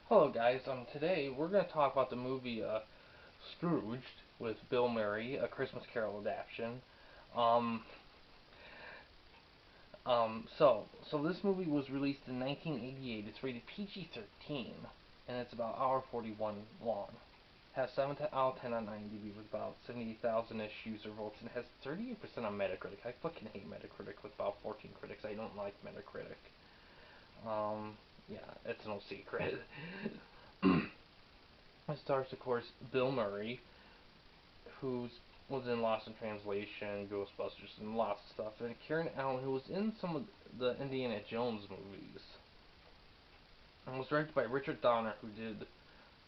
Hello guys, today we're going to talk about the movie Scrooged with Bill Murray, a Christmas Carol adaptation. Um, so this movie was released in 1988. It's rated PG-13, and it's about hour 41 long. Has 7 out of 10 on IMDb with about 70,000-ish user votes, and has 38% on Metacritic. I fucking hate Metacritic with about 14 critics. I don't like Metacritic. Um, yeah, it's no secret. It stars, of course, Bill Murray, who was in Lost in Translation, Ghostbusters, and lots of stuff, and Karen Allen, who was in some of the Indiana Jones movies, and was directed by Richard Donner, who did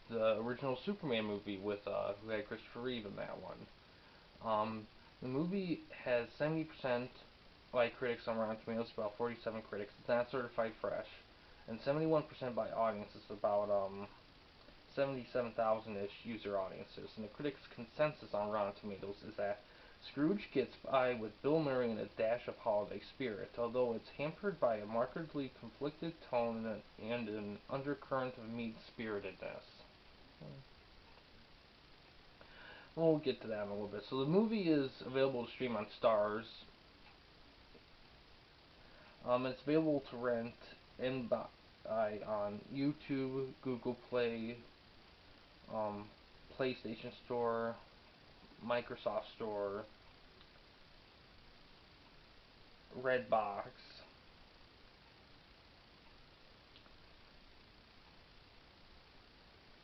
the original Superman movie with who had Christopher Reeve in that one. The movie has 70% by critics on Rotten Tomatoes, about 47 critics. It's not certified fresh, and 71% by audience. It's about 77,000-ish user audiences, and the critics' consensus on Rotten Tomatoes is that Scrooge gets by with Bill Murray and a dash of holiday spirit, although it's hampered by a markedly conflicted tone and an undercurrent of mean-spiritedness. We'll get to that in a little bit. So the movie is available to stream on Stars. It's available to rent and buy on YouTube, Google Play, um, PlayStation Store, Microsoft Store, Redbox,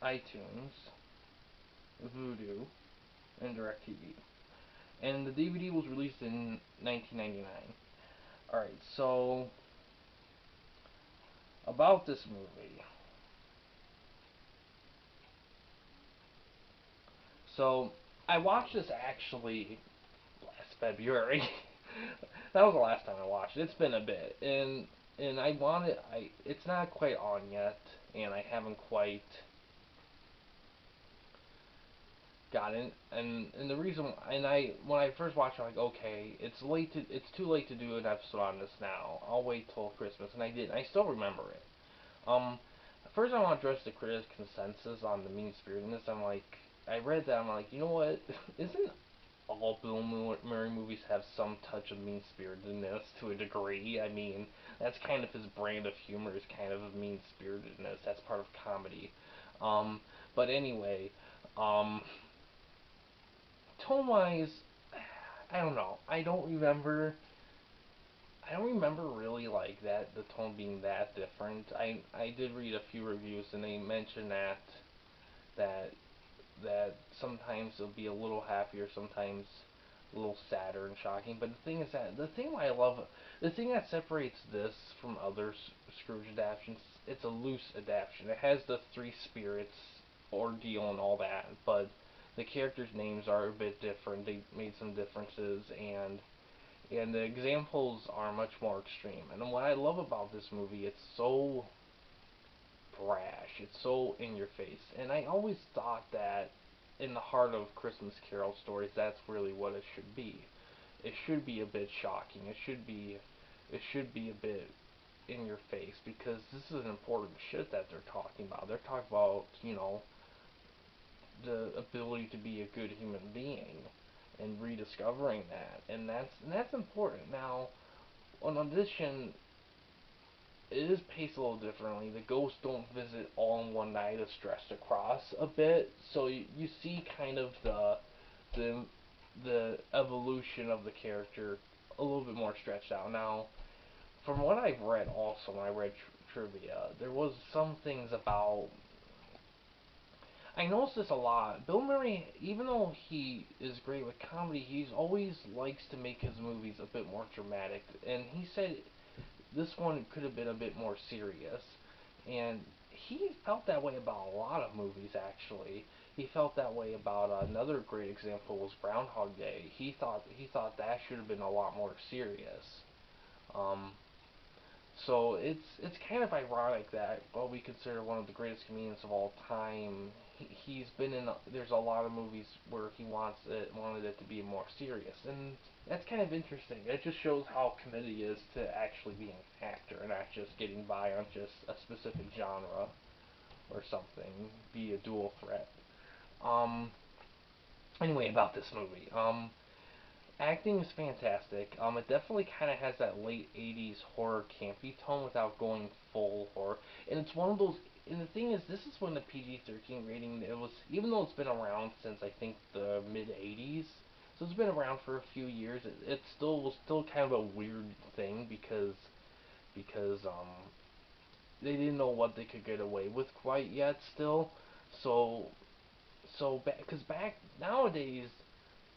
iTunes, Vudu, and DirecTV. And the DVD was released in 1999. Alright, so about this movie. So I watched this actually last February. That was the last time I watched it. It's been a bit, and it's not quite on yet, and I haven't quite got it. And the reason, and I when I first watched it, I'm like, okay, it's too late to do an episode on this now. I'll wait till Christmas, and I did. And I still remember it. Um, First I want to address the critics' consensus on the mean spiritedness. I read that. I'm like, you know what? Isn't all Bill Murray movies have some touch of mean spiritedness to a degree? I mean, that's kind of his brand of humor, is kind of mean spiritedness. That's part of comedy. Um, but anyway, um, tone wise, I don't know. I don't remember really like that the tone being that different. I did read a few reviews and they mentioned that that sometimes it'll be a little happier, sometimes a little sadder and shocking. But the thing is that the thing that separates this from other Scrooge adaptations, it's a loose adaptation. It has the three spirits ordeal and all that, but the characters' names are a bit different. They made some differences, and the examples are much more extreme. And what I love about this movie, it's so brash, it's so in your face. And I always thought that in the heart of Christmas Carol stories, that's really what it should be. It should be a bit shocking. It should be a bit in your face because this is important shit that they're talking about. They're talking about, the ability to be a good human being and rediscovering that, and that's important. Now, on audition, it is paced a little differently. The ghosts don't visit all in one night, as stretched across a bit, so you see kind of the the evolution of the character a little bit more stretched out. Now, from what I've read, also when I read trivia, there was some things about. I noticed this a lot. Bill Murray, even though he is great with comedy, he's always likes to make his movies a bit more dramatic. And he said this one could have been a bit more serious. And he felt that way about a lot of movies, actually. He felt that way about another great example was Groundhog Day. He thought that should have been a lot more serious. Um, so it's kind of ironic that what we consider one of the greatest comedians of all time, he's been in. There's a lot of movies where he wanted it to be more serious, and that's kind of interesting. It just shows how committed he is to actually being an actor and not just getting by on just a specific genre. or something, be a dual threat. Um, anyway, about this movie. Acting is fantastic. It definitely kind of has that late '80s horror campy tone without going full horror. And it's one of those. And the thing is, this is when the PG-13 rating, it was, even though it's been around since I think the mid '80s, so it's been around for a few years. It still was still kind of a weird thing because they didn't know what they could get away with quite yet. Still, so because back nowadays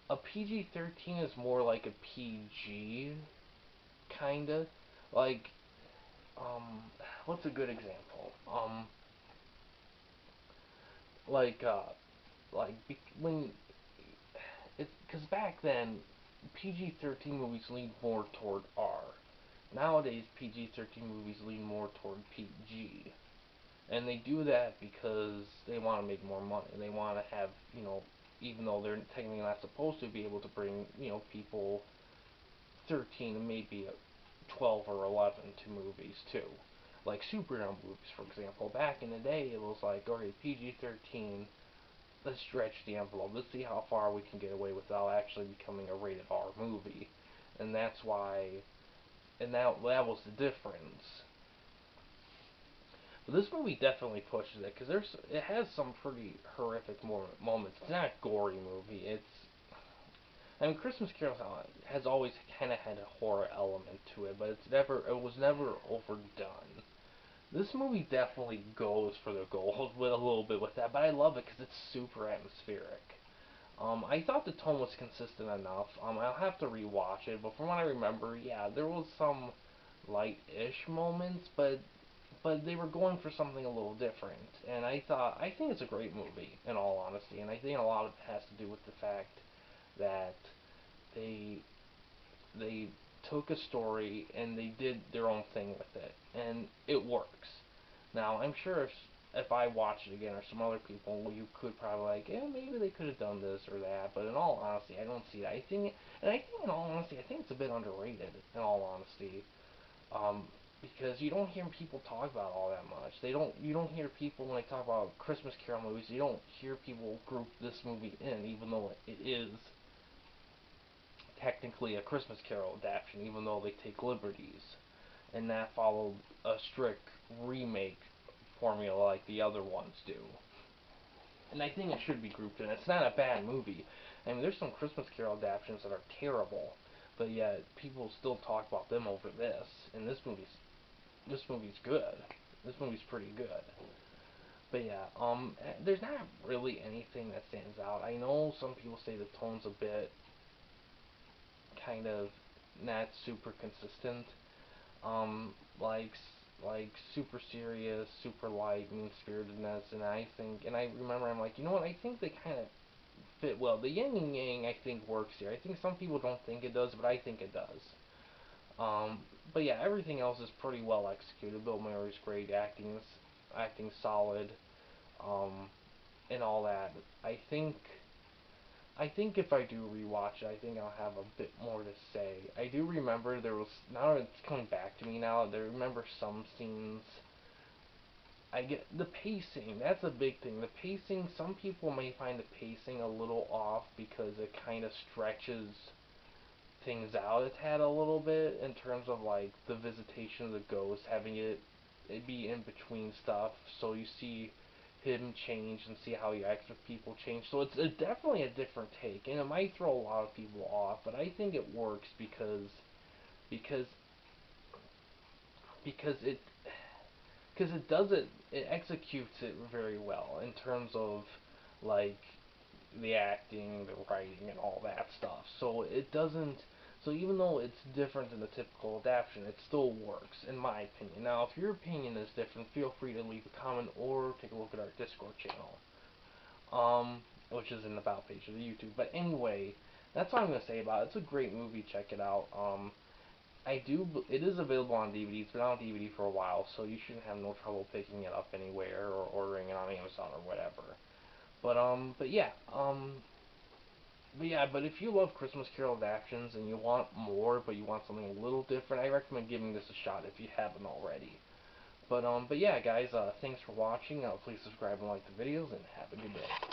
a PG-13 is more like a PG, kinda. Like, what's a good example? Like, when it's because back then, PG-13 movies lean more toward R. Nowadays, PG-13 movies lean more toward PG, and they do that because they want to make more money. They want to have, even though they're technically not supposed to, be able to bring, people 13 and maybe 12 or 11 to movies too. Like superhero movies, for example. Back in the day, it was like, okay, PG-13, let's stretch the envelope. Let's see how far we can get away without actually becoming a rated R movie. And that's why, and that was the difference. But this movie definitely pushes it, because it has some pretty horrific moments. It's not a gory movie. I mean, Christmas Carol has always kind of had a horror element to it, but it was never overdone. This movie definitely goes for the gold with a little bit with that, but I love it because it's super atmospheric. I thought the tone was consistent enough. I'll have to rewatch it, but from what I remember, yeah, there was some light-ish moments, but they were going for something a little different. And I think it's a great movie, in all honesty, and I think a lot of it has to do with the fact that they they took a story and they did their own thing with it, and it works. Now, I'm sure if I watch it again or some other people, you could probably like, yeah, maybe they could have done this or that. But in all honesty, I don't see that. I think in all honesty, I think it's a bit underrated. In all honesty, um, because you don't hear people talk about all that much. You don't hear people when they talk about Christmas Carol movies. You don't hear people group this movie in, even though it is technically a Christmas Carol adaptation, even though they take liberties, and that followed a strict remake formula like the other ones do. And I think it should be grouped in. It's not a bad movie. I mean, there's some Christmas Carol adaptations that are terrible, but yet people still talk about them over this. And this movie's good. This movie's pretty good. But yeah, there's not really anything that stands out. I know some people say the tone's a bit kind of not super consistent. Um, like super serious, super light, mean spiritedness, and I remember I'm like, you know what? I think they kind of fit well. The yin and yang I think works here. I think some people don't think it does, but I think it does. Um, but yeah, everything else is pretty well executed. Bill Murray's great, acting solid, um, and all that. I think I think if I do rewatch it, I think I'll have a bit more to say. I do remember there was, now it's coming back to me now. I remember some scenes. I get the pacing. That's a big thing. The pacing. Some people may find the pacing a little off because it kind of stretches things out a tad a little bit in terms of like the visitation of the ghost, having it be in between stuff, so you see him change and see how he acts with people change. So it's definitely a different take, and it might throw a lot of people off, but I think it works because because it because it does it executes it very well in terms of like the acting, the writing, and all that stuff. So it doesn't. So even though it's different than the typical adaptation, it still works, in my opinion. Now, if your opinion is different, feel free to leave a comment or take a look at our Discord channel, which is in the about page of the YouTube. But anyway, that's all I'm gonna say about it. It's a great movie. Check it out. It is available on DVD. It's been on DVD for a while, so you shouldn't have no trouble picking it up anywhere or ordering it on Amazon or whatever. But yeah, but if you love Christmas Carol adaptations and you want more, but you want something a little different, I recommend giving this a shot if you haven't already. But yeah, guys, thanks for watching. Please subscribe and like the videos, and have a good day.